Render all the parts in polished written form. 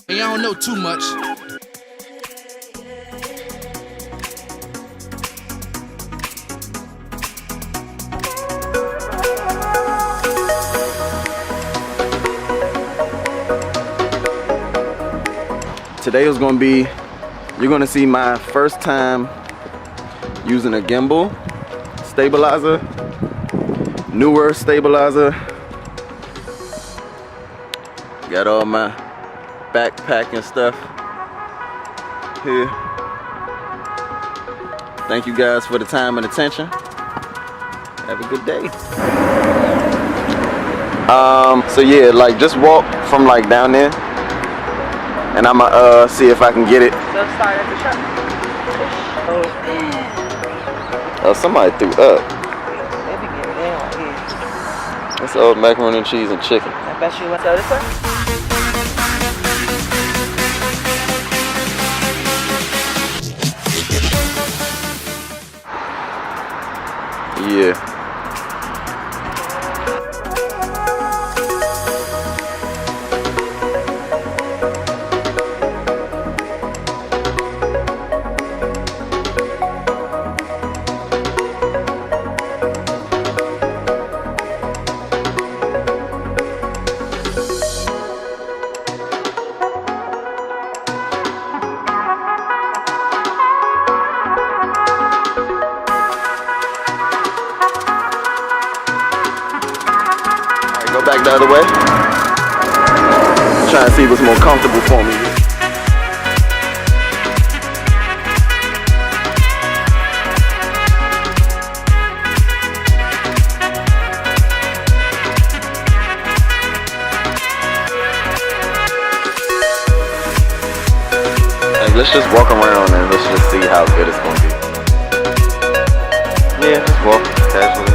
And y'all don't know too much. Today is gonna be, you're gonna see my first time using a gimbal stabilizer, newer stabilizer. Got all my backpack and stuff here. Thank you guys for the time and attention. Have a good day. So yeah, like just walk from like down there, and I'ma see if I can get it. So start at the truck. Oh, somebody threw up. They be getting down here. That's old macaroni and cheese and chicken. I bet you want to go this way. Yeah. Go back the other way. Try and see what's more comfortable for me. Like, let's just walk around and let's just see how good it's gonna be. Yeah, just walk casually.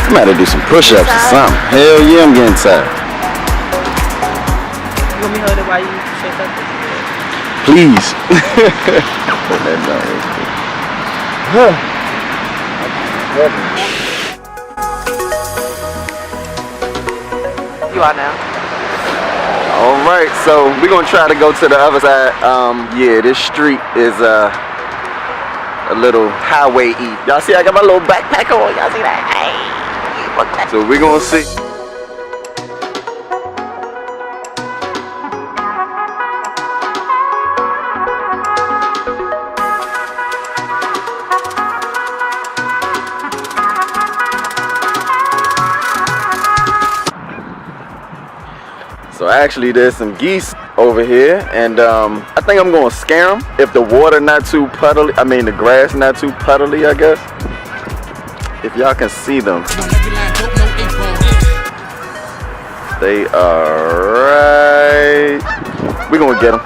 I'm about to do some push-ups or something. Hell yeah, I'm getting tired. You want me to hold it while you say something? Please. Put that down real quick. You are now. All right, so we're gonna try to go to the other side. Yeah, this street is a little highway-y. Y'all see I got my little backpack on? Y'all see that? Hey. So we're gonna see. So actually there's some geese over here, and I think I'm gonna scare them if the water not too puddly, I mean the grass not too puddly, I guess. If y'all can see them. They are right. We're gonna get them.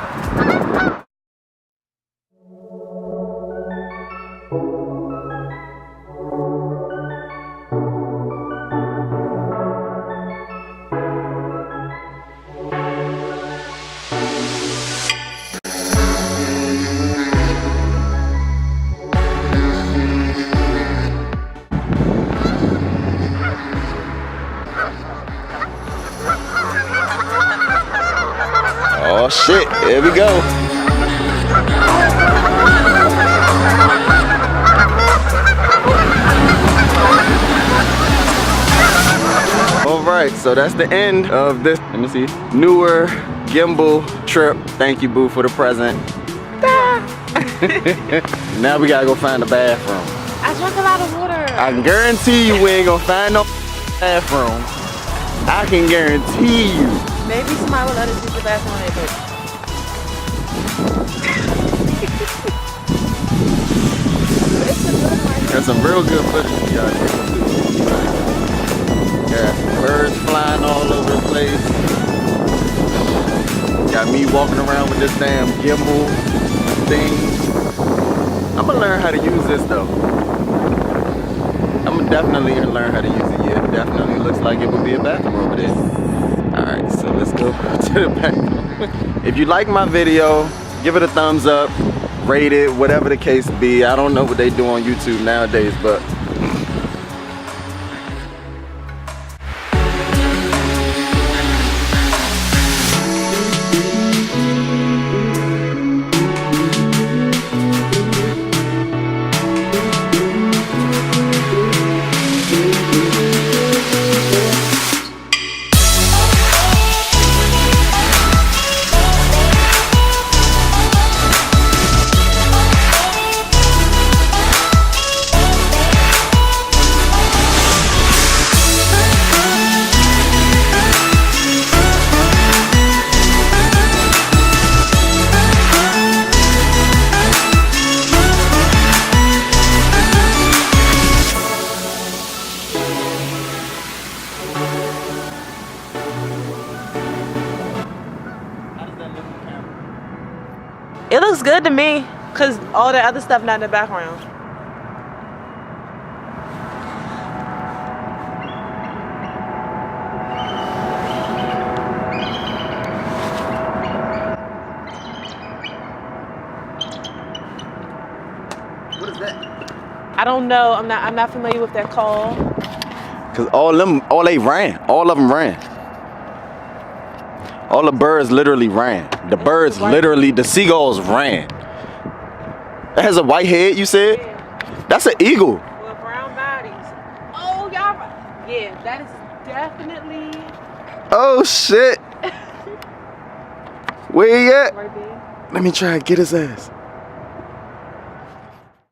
Oh shit, here we go. Alright, so that's the end of this, let me see, newer gimbal trip. Thank you, boo, for the present. Now we gotta go find the bathroom. I drank a lot of water. I guarantee you we ain't gonna find no bathroom. I can guarantee you. Maybe somebody will let us use the bathroom on their got some real good footage for y'all niggas too. Got birds flying all over the place. Got me walking around with this damn gimbal thing. I'm gonna learn how to use this though. I'm gonna definitely learn how to use it. Yeah, it definitely looks like it would be a bathroom over there. Alright, so let's go to the bathroom. If you like my video, give it a thumbs up, rate it, whatever the case be. I don't know what they do on YouTube nowadays, but It looks good to me, cause all the other stuff not in the background. what is that? I don't know. I'm not familiar with that call. Cause all of them ran. All the birds literally ran. The birds literally, the seagulls ran. That has a white head, you said? Yeah. That's an eagle. With brown bodies. Oh, y'all. Yeah, that is definitely. Oh shit. Where he at? Right there. Let me try and get his ass.